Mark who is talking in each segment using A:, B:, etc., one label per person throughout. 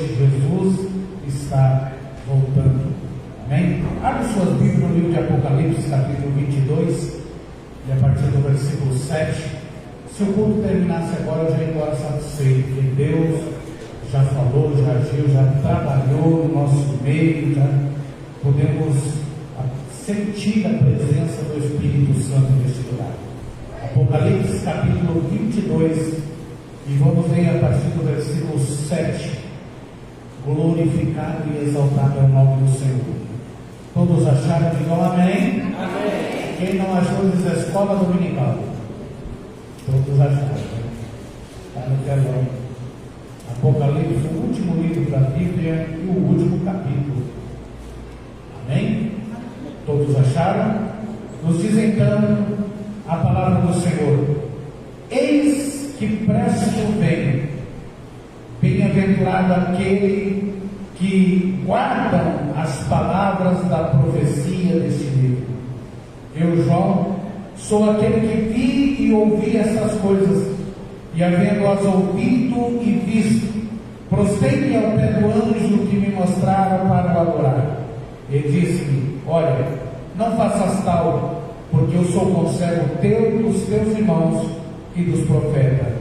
A: noite, Jesus está voltando. Amém? Abre suas Bíblias no livro de Apocalipse, capítulo 22, e a partir do versículo 7. Se o culto terminasse agora, eu já ia embora satisfeito, porque Deus já falou, já agiu, já trabalhou no nosso meio, já podemos sentir a presença do Espírito Santo neste lugar. Apocalipse capítulo 22, e vamos ler a partir do versículo 7. Glorificado e exaltado é o nome do Senhor. Todos acharam? Digam amém.
B: Amém.
A: Quem não achou, diz a escola dominical. Todos acharam. Está no telão. Apocalipse, o último livro da Bíblia e o último capítulo. Amém? Todos acharam? Nos diz então a palavra do Senhor: eis que presto venho, bem-aventurado aquele que guardam as palavras da profecia deste livro. Eu, João, sou aquele que vi e ouvi essas coisas, e havendo-as ouvido e visto, prostrei-me ao pé do anjo que me mostrara para o adorar. E disse-me: olha, não faças tal, porque eu sou conservo teu, dos teus irmãos e dos profetas,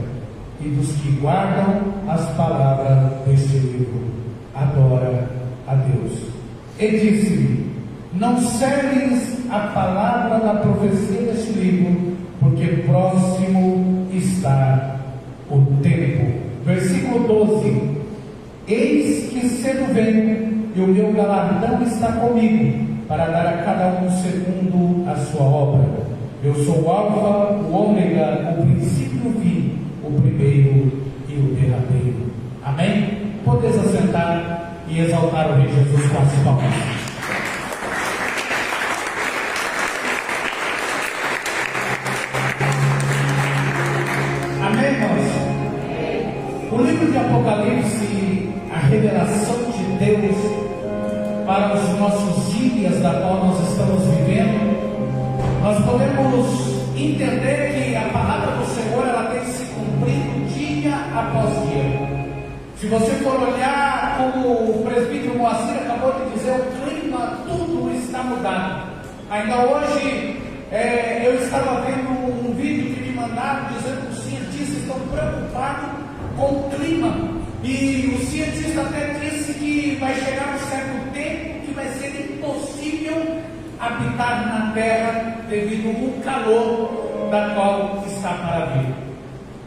A: e dos que guardam as palavras deste livro. Adora a Deus. E disse-me: não seles a palavra da profecia deste livro, porque próximo está o tempo. Versículo 12: eis que cedo venho, e o meu galardão está comigo, para dar a cada um segundo a sua obra. Eu sou o Alfa, o Ômega, o princípio e o fim, o primeiro e o derradeiro. Amém? Podes assentar e exaltar o Rei Jesus com as palmas. Amém, irmãos? O livro de Apocalipse, a revelação de Deus para os nossos dias da qual nós estamos vivendo, nós podemos entender que a palavra do Senhor ela tem se cumprido dia após dia. Se você for olhar, como o presbítero Moacir acabou de dizer, o clima, tudo está mudado. Ainda hoje eu estava vendo um vídeo que me mandaram dizendo que os cientistas estão preocupados com o clima. E o cientista até disse que vai chegar um certo tempo que vai ser impossível habitar na terra devido ao calor da qual está para vir.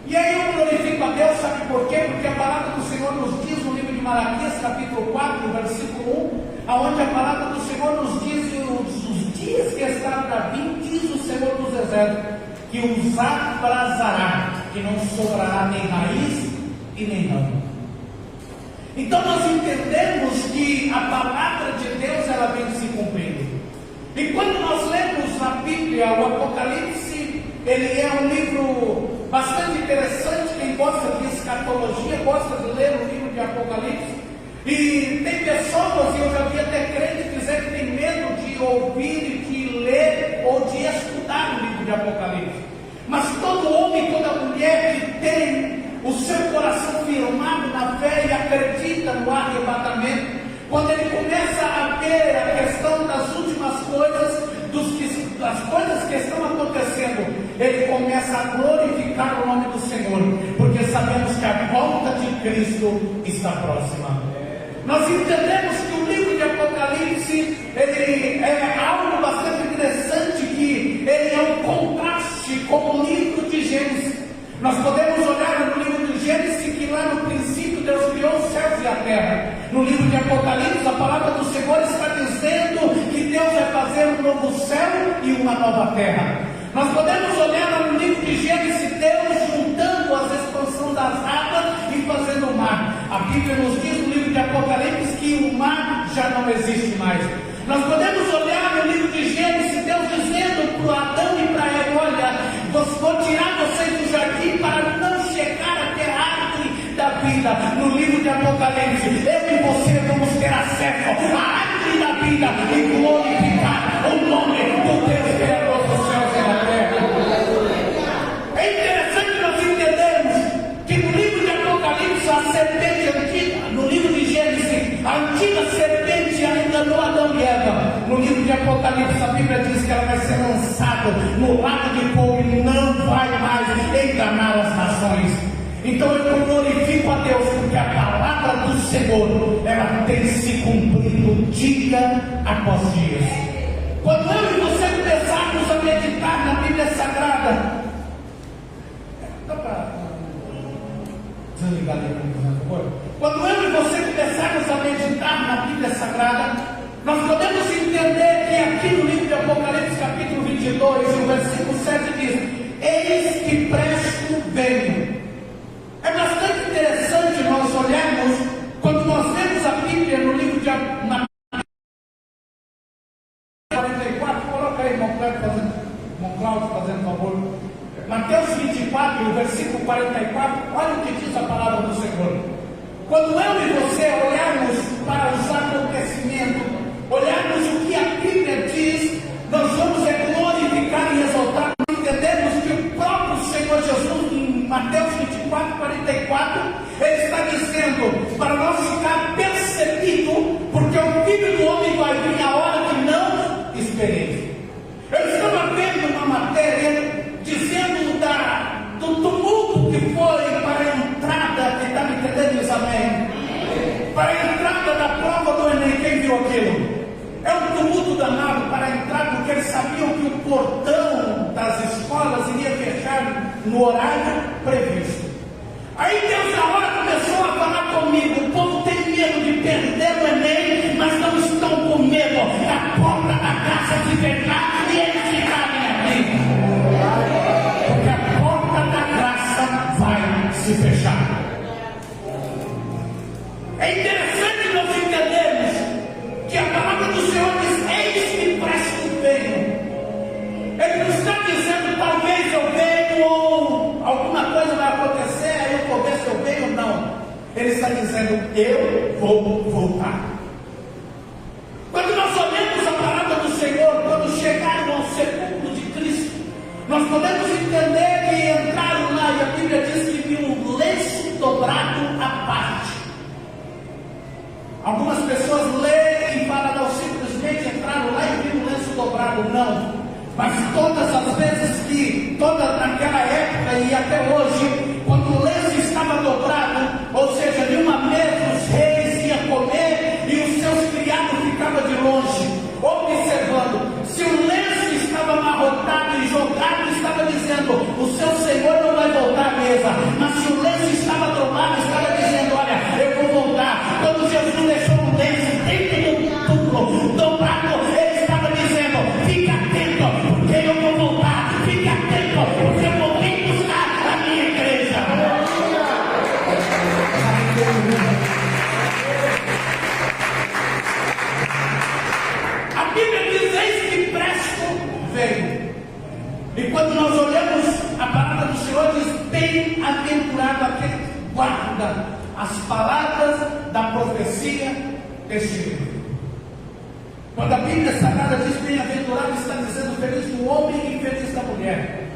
A: E aí eu glorifico a Deus, sabe por quê? Porque a palavra do Senhor nos diz no livro de Malaquias, capítulo 4, versículo 1, aonde a palavra do Senhor nos diz os dias que está para vir, diz o Senhor dos Exércitos, que os abrasará, que não sobrará nem raiz e nem ramo. Então nós entendemos que a palavra de Deus ela vem se cumprindo. E quando nós lemos na Bíblia o Apocalipse, ele é um livro bastante interessante. Quem gosta de escatologia gosta de ler o livro de Apocalipse. E tem pessoas, e eu já vi até crente dizer que tem medo de ouvir, de ler ou de estudar o livro de Apocalipse. Mas todo homem, toda mulher que tem o seu coração firmado na fé e acredita no arrebatamento, quando ele começa a ver a questão das últimas coisas, das coisas que estão acontecendo, ele começa a glorificar o nome do Senhor, porque sabemos que a volta de Cristo está próxima. Nós entendemos que o livro de Apocalipse ele é algo bastante interessante, que ele é um contraste com o livro de Gênesis. Nós podemos olhar no livro de Gênesis que lá no princípio Deus criou os céus e a terra. No livro de Apocalipse a palavra do Senhor está dizendo que Deus vai fazer um novo céu e uma nova terra. Nós podemos olhar no livro de Gênesis Deus juntando as expansões das águas e fazendo o mar. A Bíblia nos diz no livro de Apocalipse que o mar já não existe mais. Nós podemos olhar no livro de Gênesis Deus dizendo para Adão e para Eva: olha, vou tirar vocês do jardim para não chegar até a árvore da vida. No livro de Apocalipse, eu e você vamos ter acesso à árvore da vida e glorificar o nome do Deus Criador dos céus e da terra. É interessante nós entendermos que no livro de Apocalipse a serpente antiga, no livro de lançado no lago de fogo e não vai mais enganar as nações. Então eu glorifico a Deus, porque a palavra do Senhor, ela tem se cumprido dia após dia. Quando eu e você começarmos a meditar na Bíblia Sagrada, dá para desligar ali, por favor? Quando eu e você começarmos a meditar na Bíblia Sagrada, nós podemos entender que aqui no livro de Apocalipse, capítulo 22, o versículo 7 diz: eis que presto venho. É bastante interessante nós olharmos, quando nós vemos a Bíblia no livro de Mateus 44, coloca aí, irmão Cláudio, fazendo favor. Mateus 24, o versículo 44, olha o que diz a palavra do Senhor. Quando eu e você olharmos para os acontecimentos, olharmos o que a Bíblia diz, nós vamos glorificar e exaltar, entendemos que o próprio Senhor Jesus, em Mateus 24, 44, ele está dizendo para nós ficar percebido, porque o Filho do Homem vai vir a hora que não espereis. Eu estava vendo uma matéria dizendo do tumulto que foi para a entrada, quem está me entendendo, diz amém? Para a entrada da prova do Enem, quem viu aquilo? É um tumulto danado para entrar, porque eles sabiam que o portão das escolas iria fechar no horário previsto. Aí Deus na hora começou a falar comigo: o povo tem medo de perder o Enem, mas não estão com medo da porta da graça de fechar e eles ficarem aqui. Porque a porta da graça vai se fechar. É interessante nós entendermos que a palavra do Senhor diz: eis que presto venho. Ele não está dizendo talvez eu venho ou alguma coisa vai acontecer, aí eu vou ver se eu venho ou não. Ele está dizendo: eu vou voltar. Quando nós olhamos a palavra do Senhor, quando chegaram ao sepulcro de Cristo, nós podemos entender que entraram lá e a Bíblia diz que viu um lenço dobrado à parte. Algumas pessoas leem e falam: não, simplesmente entraram lá e viram o lenço dobrado. Não. Mas todas as vezes que, naquela época e até hoje, quando o lenço estava dobrado, ou seja, de uma mesa os reis iam comer e os seus criados ficavam de longe, observando. Se o lenço estava amarrotado e jogado, estava dizendo: o seu Senhor não vai voltar à mesa. Mas se o lenço estava dobrado, estava dizendo: olha, eu vou voltar. Quando Jesus deixou o lenço dentro do túmulo dobrado, ele estava dizendo: fica atento, porque eu vou voltar. Fica atento, porque eu vou vir buscar a minha igreja. A Bíblia diz: eis que presto venho. E quando nós olhamos a palavra do Senhor, diz: bem-aventurado aquele que guarda as palavras da profecia deste livro. Quando a Bíblia Sagrada diz bem-aventurado, está dizendo feliz do homem e feliz da mulher.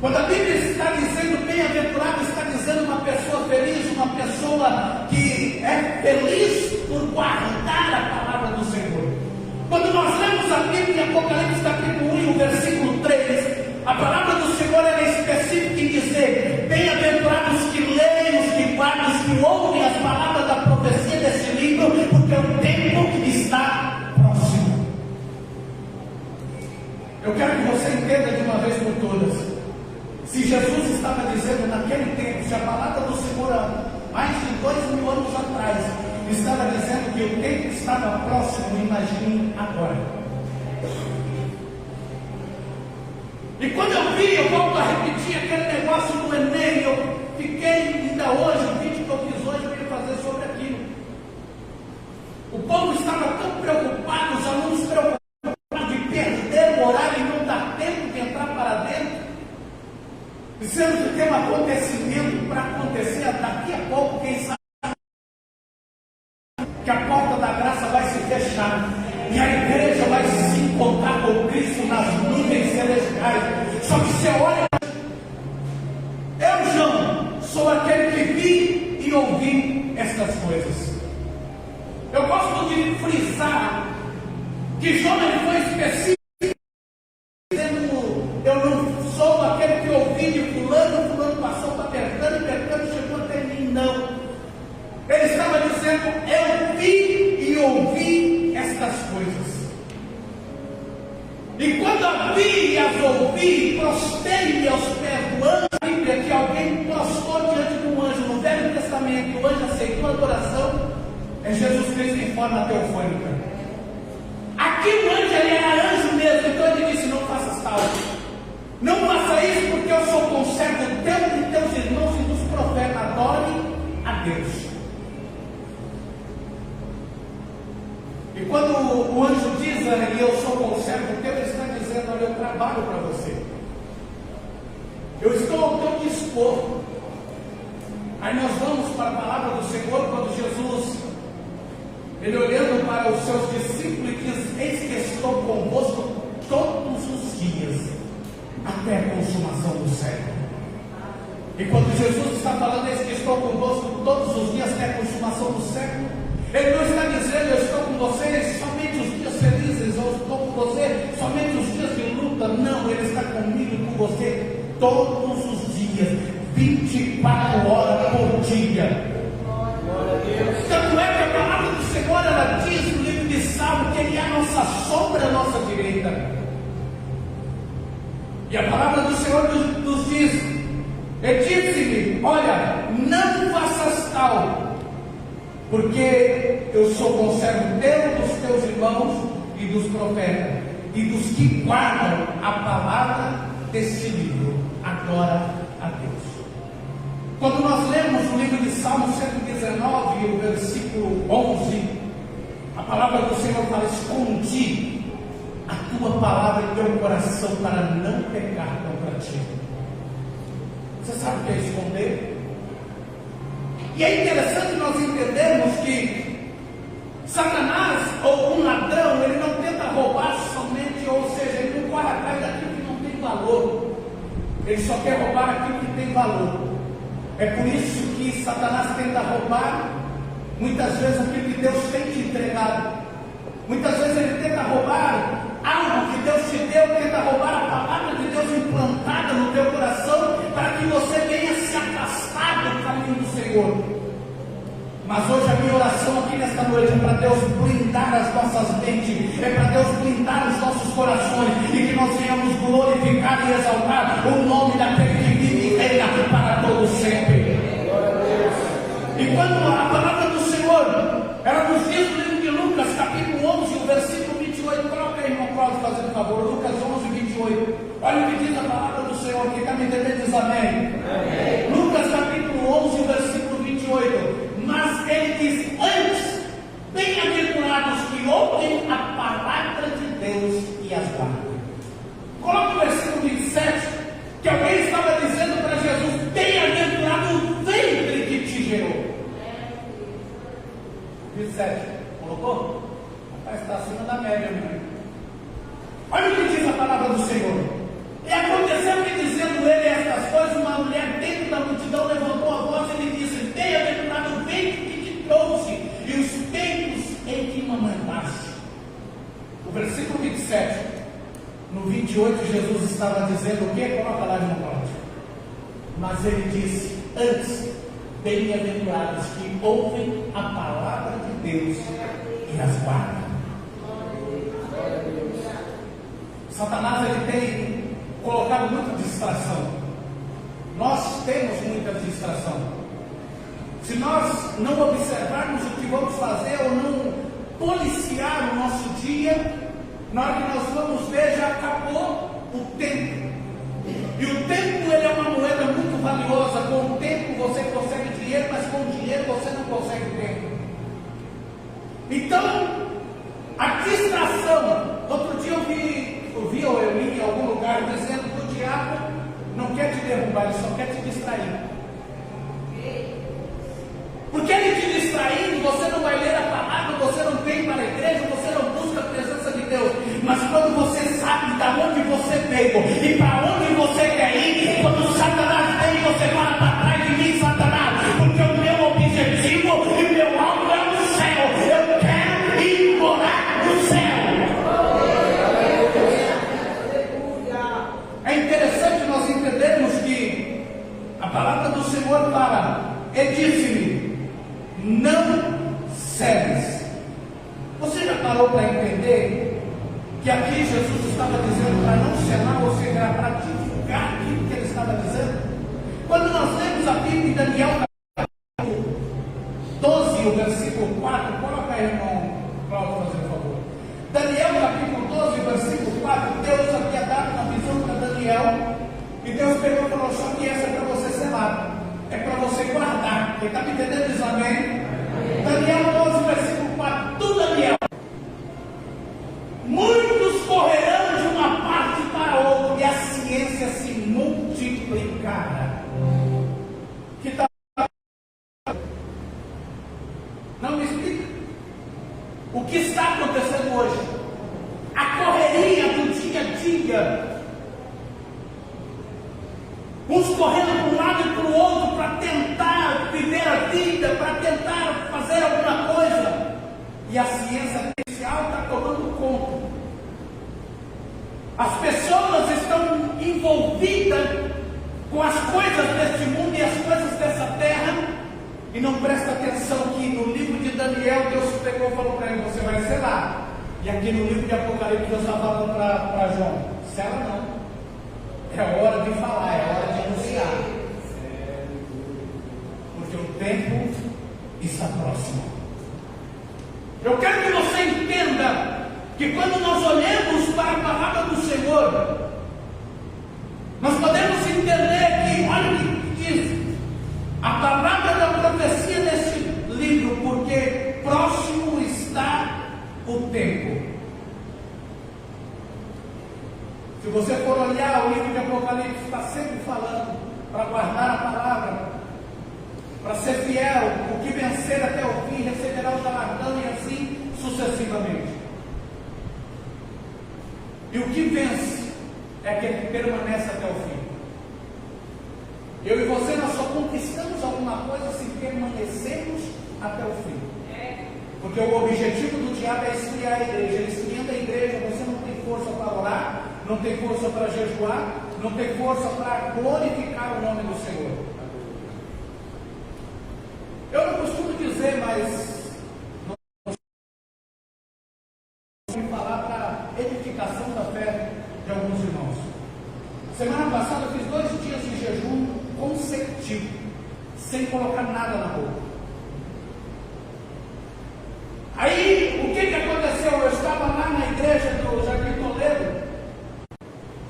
A: Quando a Bíblia está dizendo bem-aventurado, está dizendo uma pessoa feliz, uma pessoa que é feliz por guardar a palavra do Senhor. Quando nós lemos a Bíblia em Apocalipse capítulo 1, versículo 3, a palavra do Senhor é específica em dizer: bem-aventurados que leem, os que guardam, os que ouvem as palavras da profecia desse livro, porque o tempo está próximo. Eu quero que você entenda de uma vez por todas: se Jesus estava dizendo naquele tempo, se a palavra do Senhor há mais de 2000 anos atrás estava dizendo que o tempo estava próximo, imagine agora. E quando eu vi, eu volto a repetir aquele negócio do Enem, eu fiquei, ainda hoje, o vídeo que eu fiz hoje, eu ia fazer sobre aquilo. O povo estava tão preocupado, os alunos preocupados de perder o horário e não dar tempo de entrar para dentro, dizendo que tem um acontecimento para acontecer daqui a pouco, quem sabe, que a porta da graça vai se fechar e a igreja vai se encontrar com Cristo nas nuvens celestiais. Só que você olha, eu, João, sou aquele que vi e ouvi estas coisas. Eu gosto de frisar que João ele foi específico, dizendo quando vi e as ouvi, prostei-me aos pés do anjo. A Bíblia que alguém prostrou diante de um anjo no Velho Testamento, o anjo aceitou a adoração, é Jesus Cristo em forma teofônica. Aqui o anjo, ele era anjo mesmo, então ele disse: não faças tal, não faça isso, porque eu sou conservo teu e teus irmãos e dos profetas, adore a Deus. E quando o anjo diz: eu sou conservo teu, ele está dizendo: olha, eu trabalho para você, eu estou ao teu dispor. Aí nós vamos para a palavra do Senhor, quando Jesus, ele olhando para os seus discípulos, diz: eis que estou convosco todos os dias, até a consumação do século. E quando Jesus está falando: eis que estou convosco todos os dias, até a consumação do século, ele não está dizendo: eu estou com vocês somente os dias felizes, ou estou com você somente os dias de luta. Não, ele está comigo e com você todos os dias, 24 horas por dia. Tanto é que a palavra do Senhor, ela diz no livro de Salmo que ele é a nossa sombra, a nossa direita. E a palavra do Senhor nos diz: ele disse-me: olha, não faças tal, porque eu sou conservo teu, dos teus irmãos e dos profetas, e dos que guardam a palavra deste livro. Adora a Deus. Quando nós lemos o livro de Salmo 119, o versículo 11, a palavra do Senhor fala: escondi a tua palavra em teu coração para não pecar contra ti. Você sabe o que é esconder? E é interessante nós entendermos que Satanás, ou um ladrão, ele não tenta roubar somente, ou seja, ele não corre atrás daquilo que não tem valor, ele só quer roubar aquilo que tem valor. É por isso que Satanás tenta roubar muitas vezes aquilo que Deus tem te entregado. Muitas vezes ele tenta roubar algo que Deus te deu, tenta roubar a palavra de Deus implantada no teu coração, para que você venha se afastar do caminho do Senhor. Mas hoje a minha oração aqui nesta noite é para Deus blindar as nossas mentes, é para Deus blindar os nossos corações, e que nós venhamos glorificar e exaltar o nome daquele que vive e reina para todo sempre. E quando a palavra do Senhor, ela nos diz no livro de Lucas, capítulo 11, o versículo 28, coloca aí, irmão Cláudio, fazendo favor, Lucas 11, 28, olha o que diz a palavra do Senhor, que está me entendendo, diz amém. Amém. Lucas capítulo 11, versículo 28, mas ele diz antes: bem-aventurados que ouvem a palavra de Deus e as guardam. Coloca o versículo 27, que alguém estava dizendo para Jesus: bem-aventurado o ventre que te gerou. 27, colocou? Rapaz, está acima da média, meu irmão. Olha o que diz a palavra do Senhor. E aconteceu que, dizendo ele estas coisas, uma mulher dentro da multidão levantou a voz e lhe disse: bem-aventurado o ventre que te trouxe e os peitos em que mamãe. O versículo 27, no 28, Jesus estava dizendo o que? Coloca lá de novo. Mas ele disse antes: bem-aventurados que ouvem a palavra de Deus e as guardam. Satanás, ele tem colocado muita distração. Nós temos muita distração. Se nós não observarmos o que vamos fazer, ou não policiar o nosso dia, na hora que nós vamos ver, já acabou o tempo. E o tempo, ele é uma moeda muito valiosa. Com o tempo você consegue dinheiro, mas com o dinheiro você não consegue tempo. Então, a distração. Outro dia eu vi ou eu li em algum lugar dizendo que o diabo não quer te derrubar, ele só quer te distrair. Porque ele te distraindo, você não vai ler a palavra, você não vem para a igreja, você não busca a presença de Deus. Mas quando você sabe de onde você veio e para onde você quer ir, quando Satanás vem, você fala: para trás de mim, Satanás, porque o meu objetivo e o meu alvo é o céu. Eu quero ir morar no céu. É interessante nós entendermos que a palavra do Senhor fala: ele disse-me, não cedes. Você já parou para entender que aqui Jesus estava dizendo para não Daniel capítulo 12, o versículo 4, coloca aí, irmão Cláudio, fazer um favor. Daniel capítulo 12, versículo 4, Deus havia dado uma visão para Daniel, e Deus pegou e falou: só que essa é para você selar, é para você guardar. Quem está me entendendo diz amém? Daniel 12, versículo 4, tu Daniel, muitos correrão de uma parte para outra, e a ciência se multiplicará. Que tá... Não me explica o que está acontecendo hoje. A correria do dia a dia, uns correndo para um lado e para o outro para tentar viver a vida, para tentar fazer alguma coisa, e a ciência artificial está tomando conta. As pessoas estão envolvidas com as coisas deste mundo e as coisas dessa terra, e não presta atenção que no livro de Daniel Deus pegou e falou para ele: você vai selar. E aqui no livro de Apocalipse Deus está falando para João: sela não. É hora de falar, é hora de anunciar. Porque o tempo está próximo. Eu quero que você entenda que quando nós olhamos para a palavra do Senhor, nós podemos entender que, olha o que diz a palavra da profecia nesse livro, porque próximo está o tempo. Se você for olhar o livro de Apocalipse, está sempre falando para guardar a palavra, para ser fiel. O que vencer até o fim receberá o galardão, e assim sucessivamente. E o que vence é aquele que permanece até o fim. Eu e você, nós só conquistamos alguma coisa se permanecemos até o fim. Porque o objetivo do diabo é esfriar a igreja. Ele esfriando a igreja, você não tem força para orar, não tem força para jejuar, não tem força para glorificar o nome do Senhor. Eu não costumo dizer, mas vou falar para edificação da fé de alguns irmãos. Semana passada eu fiz 2 dias de jejum consecutivo, sem colocar nada na boca. Aí, o que aconteceu? Eu estava lá na igreja do Jardim Toledo,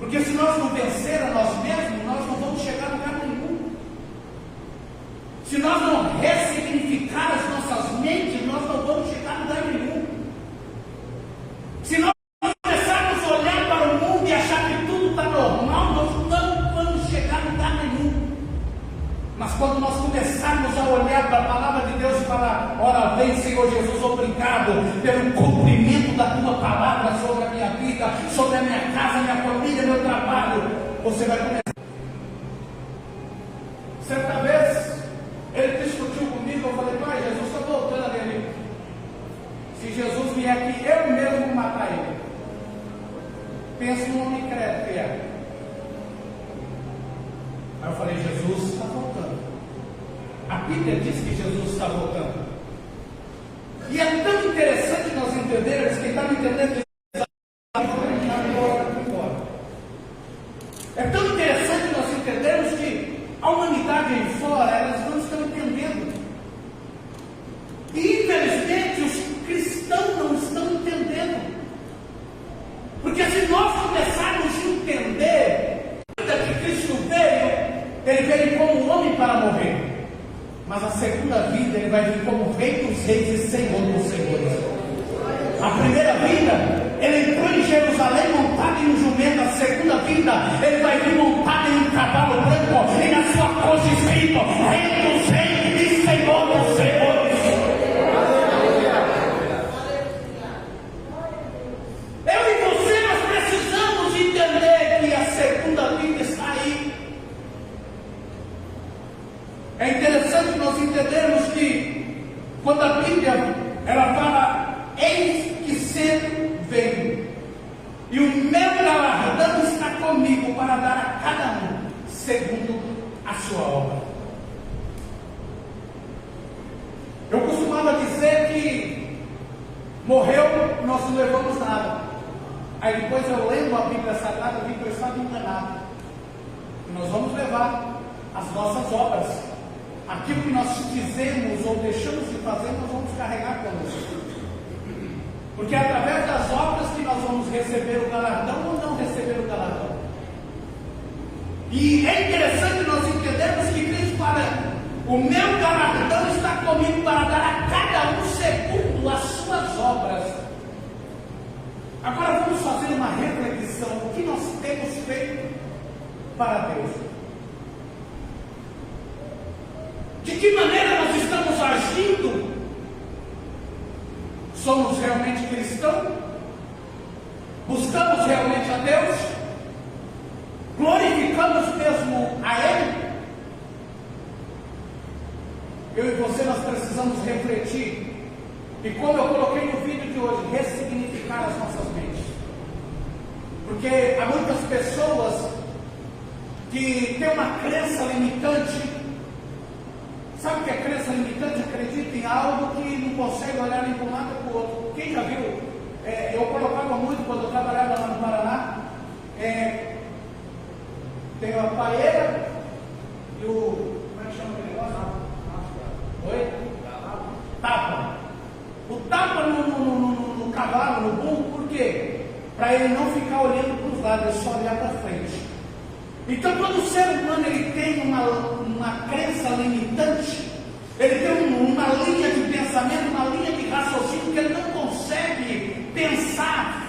A: porque se nós não vencer a nós mesmos, nós não vamos chegar a lugar nenhum. Se nós não ressignificar as nossas mentes, nós não vamos chegar a lugar nenhum. Se nós começarmos a olhar para o mundo e achar que tudo está normal, nós não vamos chegar a lugar nenhum. Mas quando nós começarmos a olhar para a palavra de Deus e falar: ora vem, Senhor Jesus, obrigado pelo cumprimento da tua palavra sobre a minha vida, sobre a minha casa, minha família, meu trabalho, você vai começar. Certa vez ele discutiu comigo, eu falei: pai, Jesus está voltando ali. Se Jesus vier aqui, eu mesmo vou matar ele. Pensa no homem credo que é. Aí eu falei: Jesus está voltando. A Bíblia diz que Jesus está voltando. E é tão interessante nós entendermos, quem está me entendendo, é tão interessante nós entendermos que a humanidade aí fora, elas não estão entendendo. E infelizmente os cristãos não estão entendendo. Porque se nós começarmos a entender que Cristo veio, ele veio como um homem para morrer. Mas a segunda vida ele vai vir como Rei dos Reis e Senhor dos Senhores. A primeira vida, ele entrou em Jerusalém montado em um jumento. A segunda vida, ele vai vir montado em um cavalo branco, e na sua coxa escrito: Rei dos Reis e Senhor dos Senhores. Eu e você, nós precisamos entender que a segunda vida está aí. É interessante nós entendermos que quando a Bíblia ela fala: eis que cedo venho, e o meu galardão está comigo para dar a cada um segundo a sua obra. Eu costumava dizer que morreu, nós não levamos nada. Aí depois eu lendo a Bíblia Sagrada, vi que eu estava enganado. E nós vamos levar as nossas obras, aquilo que nós fizemos ou deixamos de fazer, nós vamos carregar conosco. Porque é através das obras que nós vamos receber o galardão ou não receber o galardão. E é interessante nós entendermos que Cristo fala: o meu galardão está comigo para dar a cada um segundo as suas obras. Agora vamos fazer uma reflexão: o que nós temos feito para Deus? De que maneira nós estamos agindo? Somos realmente cristãos? Buscamos realmente a Deus? Glorificamos mesmo a Ele? Eu e você, nós precisamos refletir. E como eu coloquei no vídeo de hoje, ressignificar as nossas mentes. Porque há muitas pessoas que têm uma crença limitante. Sabe o que é crença limitante? Acredita em algo que não consegue olhar nem para um lado nem para o outro. Quem já viu? Eu colocava muito quando eu trabalhava lá no Paraná. Tem a paeira e o... como é que chama aquele negócio? Oi? Tapa. O tapa no cavalo, no burro, por quê? Para ele não ficar olhando para os lados, ele só olhar para frente. Então, quando o ser humano ele tem uma crença limitante, ele tem uma linha de pensamento, uma linha de raciocínio que ele não consegue pensar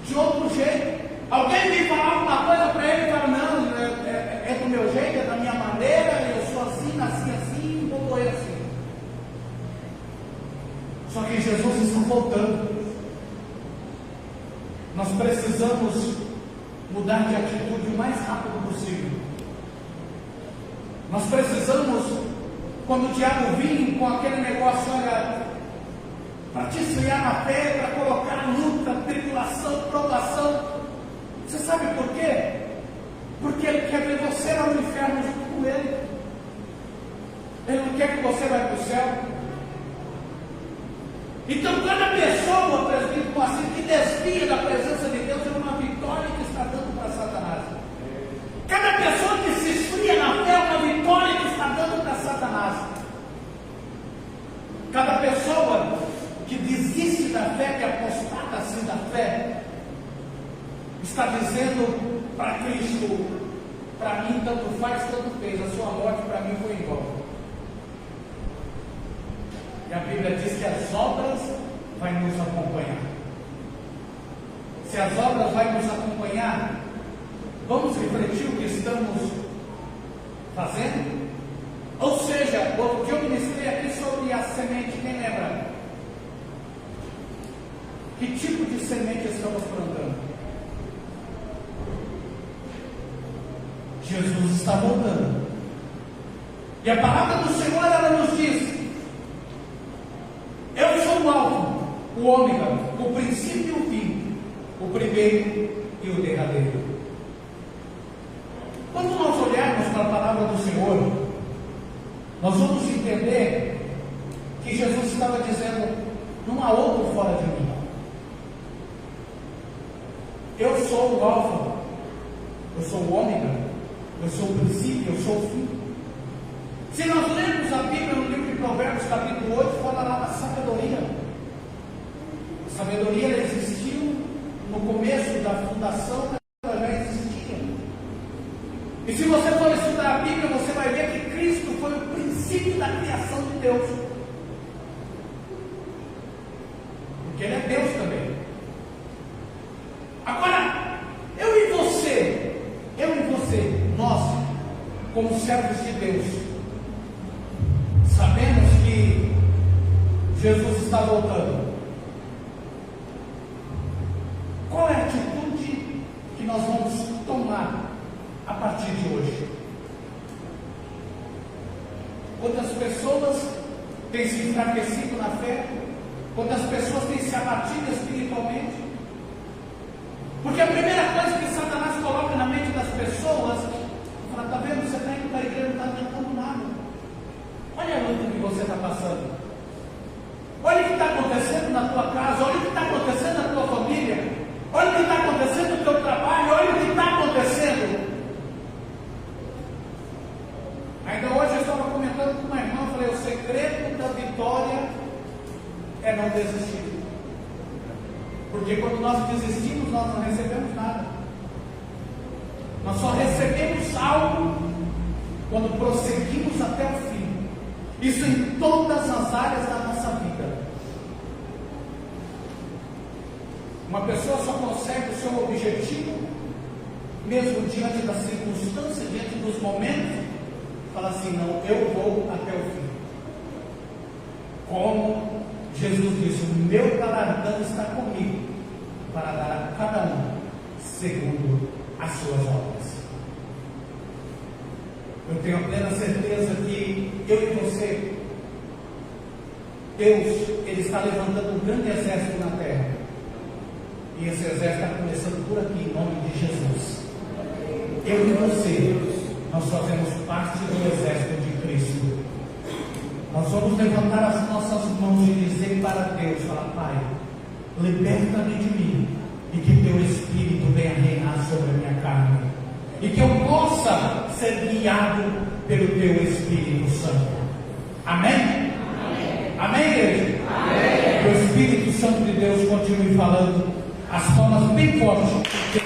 A: de outro jeito. Alguém vem falar alguma coisa para ele e fala: não, é do meu jeito, é da minha maneira, eu sou assim, nasci assim, vou morrer assim. Só que Jesus está voltando. Nós precisamos mudar de atitude o mais rápido possível. Nós precisamos, quando o diabo vir com aquele negócio, olha, para te esfriar na fé, para colocar luta, tribulação, provação. Você sabe por quê? Porque ele quer ver você lá no inferno junto com ele. Ele não quer que você vá para o céu. Então, cada pessoa, presbítero Moacir, que desvia da presença de Deus, é uma vitória que está dando para Satanás. Cada pessoa que se esfria na fé é uma vitória que está dando para Satanás. Cada pessoa que desiste da fé, que apostata assim da fé, está dizendo para Cristo: para mim tanto faz, tanto fez, a sua morte para mim foi igual. E a Bíblia diz que as obras vão nos acompanhar. Se as obras vão nos acompanhar, vamos refletir o que estamos fazendo? Ou seja, outro dia eu ministrei aqui sobre a semente, quem lembra? Que tipo de semente estamos plantando? Jesus está voltando. E a palavra do Senhor, ela nos diz: eu sou o Alfa, o Ômega, o princípio e o fim, o primeiro e o derradeiro. Quando nós olharmos para a palavra do Senhor, nós vamos entender que Jesus estava dizendo: não há outro fora de mim. Eu sou o Alfa, eu sou o Ômega, eu sou o princípio, eu sou o fim. Se nós lermos a Bíblia no livro de Provérbios, capítulo 8, fala lá da sabedoria. A sabedoria ela existiu no começo da fundação, ela já existia. E se você for estudar a Bíblia, você vai ver que Cristo foi o princípio da criação de Deus. Porque Ele é Deus também. Agora, eu e você, nós, como servos de Deus, sabemos que Jesus está voltando. Qual é a atitude que nós vamos tomar a partir de hoje? Quantas pessoas têm se enfraquecido na fé? Quantas pessoas têm se abatido espiritualmente? Porque a primeira coisa que Satanás coloca na mente das pessoas, fala: está vendo, você está indo para a igreja, não está adiantando nada. Olha a luta que você está passando. Olha o que está acontecendo na tua casa. Olha o que está acontecendo na tua família. Olha o que está acontecendo no teu trabalho. Olha o que está acontecendo. Ainda hoje eu estava comentando desistir. Porque quando nós desistimos, nós não recebemos nada. Nós só recebemos algo quando prosseguimos até o fim. Isso em todas as áreas da nossa vida. Uma pessoa só consegue o seu objetivo mesmo diante das circunstâncias, diante dos momentos, fala assim: não, eu vou até o fim. Como Jesus disse: o meu galardão está comigo para dar a cada um segundo as suas obras. Eu tenho a plena certeza que eu e você, Deus, Ele está levantando um grande exército na terra. E esse exército está começando por aqui, em nome de Jesus. Eu e você, nós fazemos parte do exército de Cristo. Nós vamos levantar as nossas mãos e dizer para Deus: fala, Pai, liberta-me de mim, e que teu Espírito venha reinar sobre a minha carne, e que eu possa ser guiado pelo teu Espírito Santo. Amém? Amém, amém, igreja? Amém. Que o Espírito Santo de Deus continue falando as formas bem fortes que